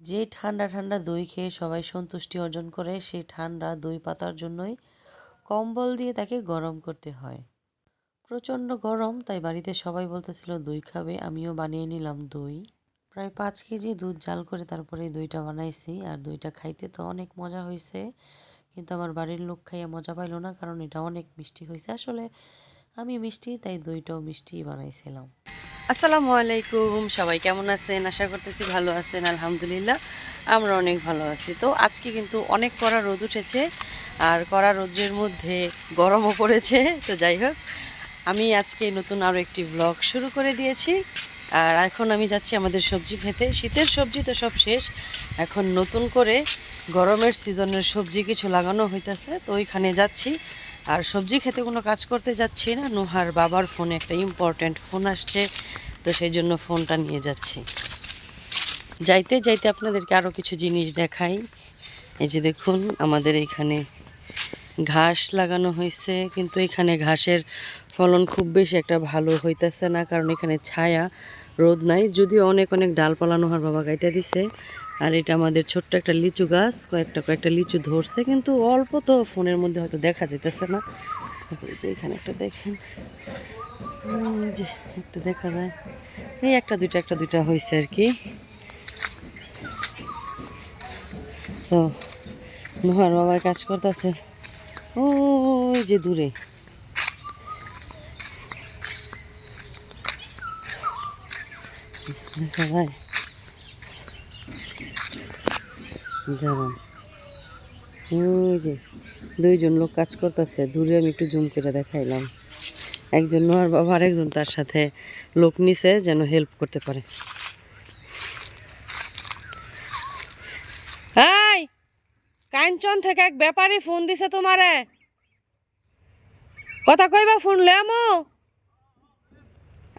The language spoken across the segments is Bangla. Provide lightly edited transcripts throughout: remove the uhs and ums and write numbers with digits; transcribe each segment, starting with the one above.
যে ঠান্ডা ঠান্ডা দই খেয়ে সবাই সন্তুষ্টি অর্জন করে, সেই ঠান্ডা দই পাতার জন্যই কম্বল দিয়ে তাকে গরম করতে হয়। প্রচণ্ড গরম, তাই বাড়িতে সবাই বলতেছিল দই খাবে, আমিও বানিয়ে নিলাম দই। প্রায় 5 কেজি দুধ জাল করে তারপরে এই দইটা বানাইছি। আর দইটা খাইতে তো অনেক মজা হয়েছে, কিন্তু আমার বাড়ির লোক খাইয়া মজা পাইলো না, কারণ এটা অনেক মিষ্টি হয়েছে। আসলে আমি মিষ্টি, তাই দইটাও মিষ্টি বানাইছিলাম। আসসালামু আলাইকুম, সবাই কেমন আছেন? আশা করতেছি ভালো আছেন। আলহামদুলিল্লাহ আমরা অনেক ভালো আছি। তো আজকে কিন্তু অনেক কড়া রোদ উঠেছে, আর কড়া রোদের মধ্যে গরমও পড়েছে। তো যাই হোক, আমি আজকে নতুন আরও একটি ব্লগ শুরু করে দিয়েছি। আর এখন আমি যাচ্ছি আমাদের সবজি খেতে। শীতের সবজি তো সব শেষ, এখন নতুন করে গরমের সিজনের সবজি কিছু লাগানো হইতেছে, তো ওইখানে যাচ্ছি। আর সবজি খেতে কোনো কাজ করতে যাচ্ছি না, নুহার বাবার ফোনে একটা ইম্পর্ট্যান্ট ফোন আসছে, তো সেই জন্য ফোনটা নিয়ে যাচ্ছি। যাইতে যাইতে আপনাদেরকে আরও কিছু জিনিস দেখাই। এই যে দেখুন, আমাদের এখানে ঘাস লাগানো হয়েছে, কিন্তু এখানে ঘাসের ফলন খুব বেশি একটা ভালো হইতেছে না, কারণ এখানে ছায়া, রোদ নাই। যদিও অনেক অনেক ডালপালা নুহার বাবা কাইটা দিছে। আর এটা আমাদের ছোট্ট একটা লিচু গাছ, কয়েকটা লিচু ধরছে, কিন্তু অল্প, তো ফোনের মধ্যে হয়তো দেখা যেতেছে না। যে এখানে একটা দেখেন, যে একটা দেখা যায়, এই একটা দুইটা হয়েছে আর কি। তো নুহার বাবাই কাজ করতেছে ওই যে দূরে। দেখা যায়, জানান ওই যে দুইজন লোক কাজ করতেছে দূরে। আমি একটু জুম করে দেখাইলাম। একজন নোয়ার বাবা, আরেকজন তার সাথে লোক নিছে যেন হেল্প করতে পারে। এই কাঞ্চন থেকে এক ব্যাপারী ফোন দিছে তোমারে, কথা কইবা ফোন লেমো।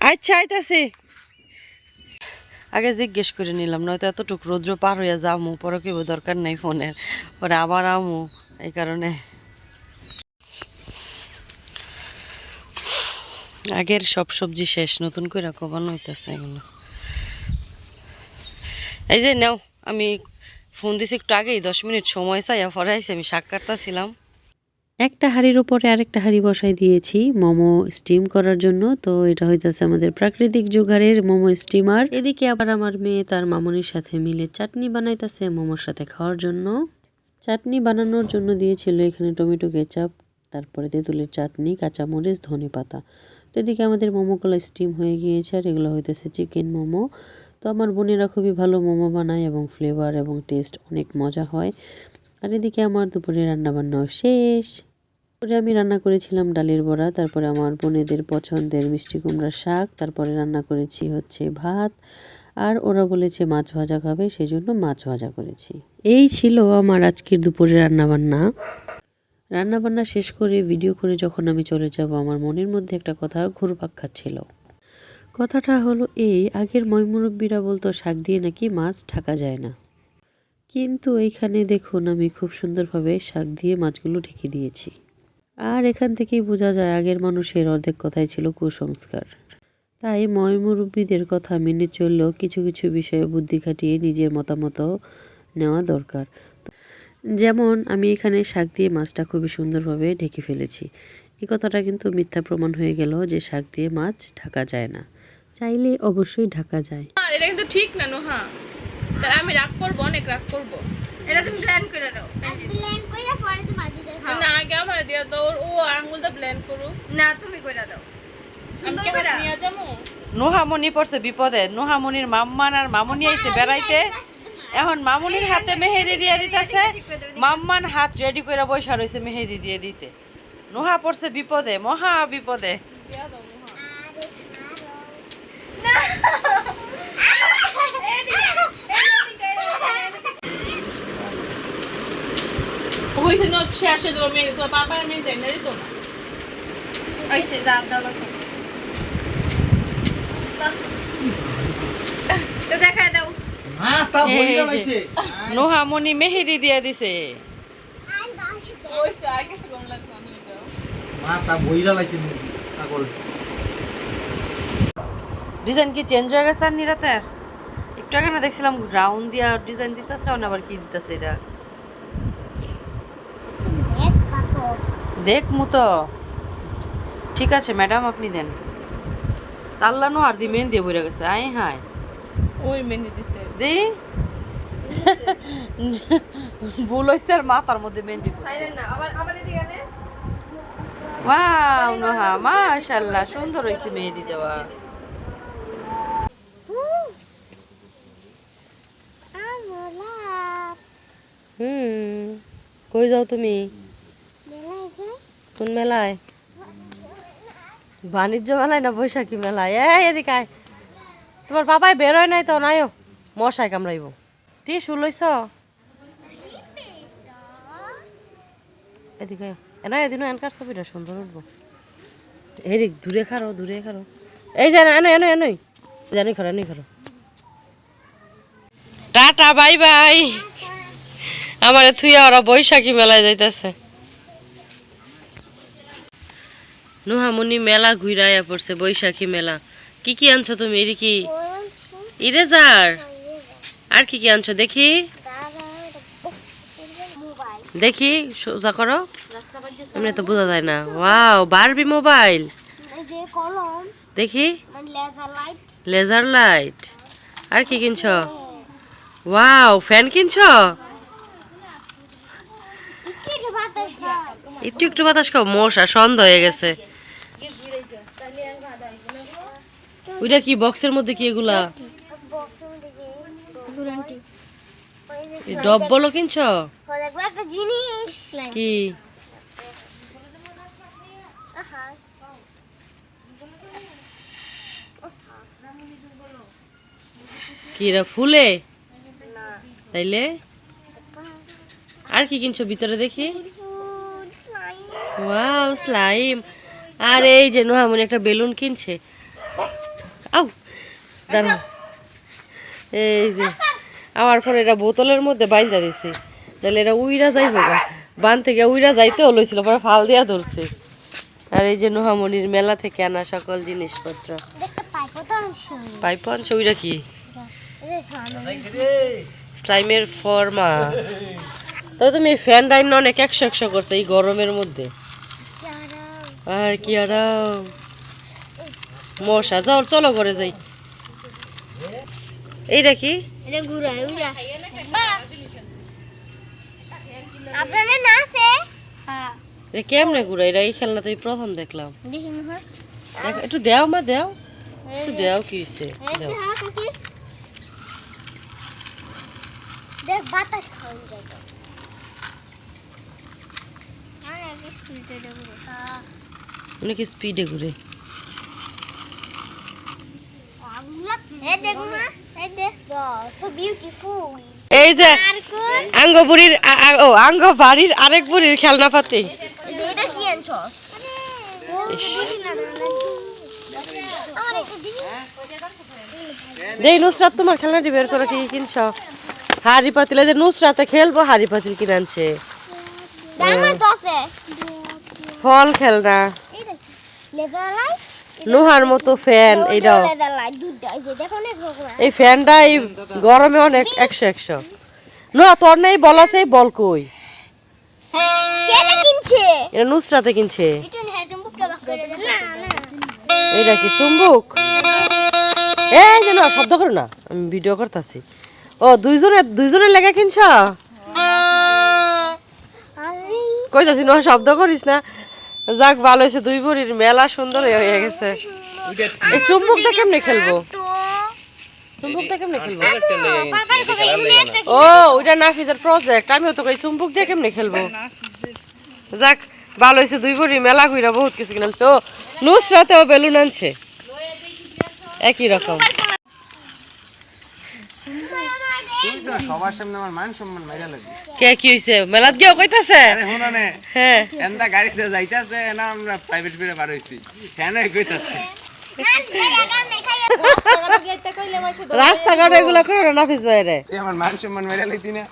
আচ্ছা আইতাছি। আগে জিজ্ঞেস করে নিলাম, নয়তো এতটুকু রৌদ্র পার হইয়া যামু, পরে কেউ দরকার নেই ফোনের, পরে আবার আমু, এই কারণে। আগের সব সবজি শেষ, নতুন করে কবানো হইতেছে এগুলো। এই যে নাও, আমি ফোন দিছি একটু আগেই, 10 মিনিট সময় চাইয়া পরে আইসি, আমি শাক কাটতেছিলাম। একটা হাঁড়ির উপরে আরেকটা হাঁড়ি বসাই দিয়েছি মোমো স্টিম করার জন্য। তো এটা হইতেছে আমাদের প্রাকৃতিক জুগারের মোমো স্টিমার। এদিকে আবার আমার মেয়ে তার মামনির সাথে মিলে চাটনি বানাইতেছে মোমোর সাথে খাওয়ার জন্য। চাটনি বানানোর জন্য দিয়েছিল এখানে টমেটো কেচাপ, তারপরে তেঁতুলের চাটনি, কাঁচামরিচ, ধনেপাতা। তো এদিকে আমাদের মোমোগুলো স্টিম হয়ে গিয়েছে, আর এগুলো হইতেছে চিকেন মোমো। তো আমার বোনেরা খুবই ভালো মোমো বানায়, এবং ফ্লেভার এবং টেস্ট অনেক মজা হয়। আর এদিকে আমার দুপুরে রান্নাবান্নাও শেষ। পরে আমি রান্না করেছিলাম ডালের বড়া, তারপরে আমার বোনেদের পছন্দের মিষ্টি কুমড়ার শাক, তারপরে রান্না করেছি হচ্ছে ভাত, আর ওরা বলেছে মাছ ভাজা খাবে, সেই জন্য মাছ ভাজা করেছি। এই ছিল আমার আজকের দুপুরে রান্নাবান্না। রান্নাবান্না শেষ করে ভিডিও করে যখন আমি চলে যাব, আমার মনের মধ্যে একটা কথা ঘুরপাক খাচ্ছিল। কথাটা হলো এই, আগের ময়মুরব্বীরা বলতো শাক দিয়ে নাকি মাছ ঢাকা যায় না, কিন্তু এইখানে দেখুন আমি খুব সুন্দরভাবে শাক দিয়ে মাছগুলো ঢেকে দিয়েছি। আর এখান থেকেই বোঝা যায় আগের মানুষের অর্ধেক কথাই ছিল কুসংস্কার। তাই ময়মুরব্বীদের কথা মেনে চললেও কিছু কিছু বিষয়ে বুদ্ধি খাটিয়ে নিজের মতামত নেওয়া দরকার। যেমন আমি এখানে শাক দিয়ে মাছটা খুবই সুন্দরভাবে ঢেকে ফেলেছি। এই কথাটা কিন্তু মিথ্যা প্রমাণ হয়ে গেল যে শাক দিয়ে মাছ ঢাকা যায় না, চাইলে অবশ্যই ঢাকা যায়। এটা কিন্তু ঠিক না নোহা, তাহলে আমি রাগ করব, অনেক রাগ করব। এটা তুমি ব্লেন্ড করে দাও। ব্লেন্ড কইরা পরে তুমি মাঝে দাও। না আগে আমার দিয়া তো ও আঙ্গুলটা ব্লেন্ড করুক। না তুমি কইরা দাও। সুন্দর করে নিয়ে যাবো। নোহামণি পড়ছে বিপদে। নোহামণির মাম্মান আর মামুনি আইছে বেড়াইতে, এখন মামুনির হাতে মেহেদি দিয়ে দিতেছে, মাম্মান হাত রেডি করে বসা রয়েছে মেহেদি দিয়ে দিতে। নোহা পড়ছে বিপদে, মহা বিপদে। দিয়া দাও নোহা। ওই যে নোট শেষ হয়ে যাবে, মেয়ে তো পাপা আমি দেনে দিত না। ওইসে দাও দাও দাও। তো দেখা দাও। মাথা বইরা লাইছে। নোহামণি মেহেদি দিয়ে দিছে। ওই সে আগে তো কোন লাগতো না দাও। মাথা বইরা লাইছে পাগল। ডিজাইন কি চেঞ্জ হয়ে গেছে আর নিরাতের? একটু আগে না দেখছিলাম রাউন্ড দিয়া ডিজাইন দিতেছে, আবার কি দিতেছে এটা দেখ মতো। ঠিক আছে ম্যাডাম, আপনি দেন। তাল্লানো আর দি মেহেন্দি বইরা গেছে। আয় হায়, ওই মেহেন্দি দিছে দি ভুল হয়েছে আর মাথার মধ্যে মেহেন্দি পড়ছে। ওয়াও নোহা, মাশাআল্লাহ, সুন্দর হয়েছে মেহেন্দি দেওয়া। কই যাও তুমি? কোন মেলায়? বাণিজ্য মেলায় না বৈশাখী মেলায়? এদিকে আয়। তোমার বাবাই বেরোয় নাই তো নাইও, মশাই কামড়াইব। টিস্যু লইছ? এদিকে না, এদিন এনকার ছবিটা সুন্দর উঠবো। এদিক দূরে খারো, দূরে খারো। এই যে এনো এনো এনোই জানি খারো, এনই খারো। Tata, bye bye. আমারে থুইয়া ওরা বৈশাখী মেলায় যাইতেছে। নোহামনি মেলা ঘুরাইয়া পড়ছে, বৈশাখী মেলা। কি কি আনছো তুমি? এর কি ইরেজার? আর কি কি আনছো দেখি? দেখি, সোজা করো, এমনি তো বোঝা যায় না। Wow, Barbie mobile. দেখি, লেজার লাইট। আর কি কিনছো? ওয়াও, ফ্যান কিনছো? একটু একটু বাতাস খাও, মশা সন্ধ্যা হয়ে গেছে। ওইটা কি বক্সের মধ্যে? কি এগুলা ডব বলো কিনছো? কি কি এরা ফুলে? তাইলে আর কি কিনছো ভিতরে দেখি? Wow, slime. আর এই যে নোহামনি একটা বেলুন কিনছে। আউ দাঁড়া, এই যে আমার পরে এটা বোতলের মধ্যে বাইন্দা দিছে, তাহলে এটা উইরা যাইব গা। বান থেকে উইরা যাইতেও লইছিল, পরে ফাল দিয়া ধরছে। আর এই যে নোহামনির মেলা থেকে আনা সকল জিনিসপত্র। পাইপ আনছো? ওইটা কি? স্লাইমের ফর্মা। তবে তুমি ফ্যান ডাইন অনেক 100 করছে এই গরমের মধ্যে। আর কি আরাম, মশা। যাও চলো ঘরে যাই। এইটা কি? কেমনে ঘুরা? এটা এই খেলনা তো প্রথম দেখলাম। একটু দেও মা, দেও একটু, দেও কি হইছে? দেও। অনেক স্পিডে ঘুরে। এই যে আঙ্গবুড়ির আঙ্গ বাড়ির আরেক বুড়ির খেলনা পাতি। দেই নুসরাত, তোমার খেলনাটি বের করো। কি কিনছ? হাড়ি পাতিল। যে নুসরাতে খেলবো, হাড়ি পাতিল কিনে আনছে। ফল খেলনা, লোহার মতো ফ্যান। এইটাও, এই ফ্যানটা এই গরমে অনেক 100 নোয়া। তোর নেই বল আছে? বল কই? এটা নুসরাতে কিনছে। এইটা কি চুম্বুক? এই যে না, শব্দ করো না, আমি ভিডিও করতেছি। ও, দুইজনের লেগে কিনছ? কইতাছি না শব্দ করিস না। যাক, ভালো হয়েছে, দুই বুড়ির মেলা সুন্দর হয়ে গেছে। এই চুম্বুকটা কেমনে খেলবো? চুম্বুকটা কেমনে খেলবো? ও, ওইটা নাফিজের প্রজেক্ট। আমিও তো কই চুম্বুক দিয়ে কেমনে খেলবো। যাক, ভালো হয়েছে, দুই বুড়ি মেলা ঘুরা বহুত কিছু কিনে আনছে। ও, নুসরাতেও বেলুন আনছে একই রকম। সবার সামনে আমার মান সম্মান মাইরা লাগে। কে কি হইছে? মেলাত গিয়ে কইতাছে? আরে শুনো নে, হ্যাঁ, এন্দা গাড়িতে যাইতাছে না, আমরা প্রাইভেট করে বার হইছি, কেন কইতাছে? রাস্তাঘাট এগুলো করে না নাফিস ভাইরে। আমার মান সম্মান মাইরা লাগতি না।